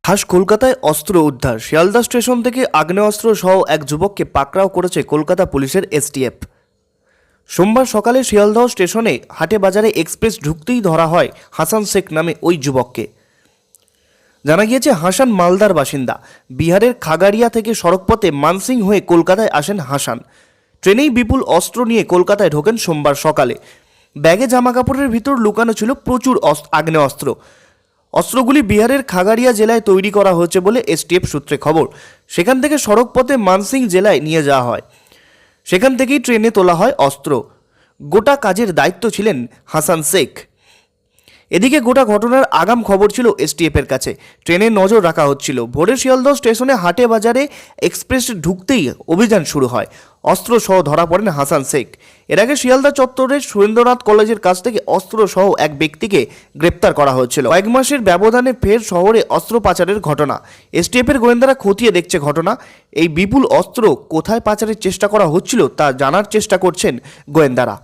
খাস কলকাতায় অস্ত্র উদ্ধার। শিয়ালদা স্টেশন থেকে আগ্নেয়াস্ত্র সহ এক যুবককে পাকড়াও করেছে কলকাতা পুলিশের এসটিএফ। সোমবার সকালে শিয়ালদহ স্টেশনে হাটে বাজারে এক্সপ্রেস ঢুকতেই ধরা হয় হাসান শেখ নামে ওই যুবককে। জানা গিয়েছে হাসান মালদার বাসিন্দা। বিহারের খাগাড়িয়া থেকে সড়কপথে মানসিং হয়ে কলকাতায় আসেন হাসান। ট্রেনেই বিপুল অস্ত্র নিয়ে কলকাতায় ঢোকেন সোমবার সকালে। ব্যাগে জামাকাপড়ের ভিতর লুকানো ছিল প্রচুর আগ্নেয়াস্ত্র। অস্ত্রগুলি বিহারের খাগাড়িয়া জেলায় তৈরি করা হয়েছে বলে এসটিএফ সূত্রে খবর। সেখান থেকে সড়কপথে মানসিং জেলায় নিয়ে যাওয়া হয়। সেখান থেকেই ট্রেনে তোলা হয় অস্ত্র। গোটা কাজের দায়িত্ব ছিলেন হাসান শেখ। এদিকে গোটা ঘটনার আগাম খবর ছিল এসটিএফের কাছে। ট্রেনে নজর রাখা হচ্ছিল। ভোরে শিয়ালদহ স্টেশনে হাটে বাজারে এক্সপ্রেস ঢুকতেই অভিযান শুরু হয়। অস্ত্র সহ ধরা পড়েন হাসান শেখ। এর আগে শিয়ালদা চত্বরের সুরেন্দ্রনাথ কলেজের কাছ থেকে অস্ত্র সহ এক ব্যক্তিকে গ্রেপ্তার করা হয়েছিল। কয়েক মাসের ব্যবধানে ফের শহরে অস্ত্র পাচারের ঘটনা। এসটিএফের গোয়েন্দারা খতিয়ে দেখছে ঘটনা। এই বিপুল অস্ত্র কোথায় পাচারের চেষ্টা করা হচ্ছিল তা জানার চেষ্টা করছেন গোয়েন্দারা।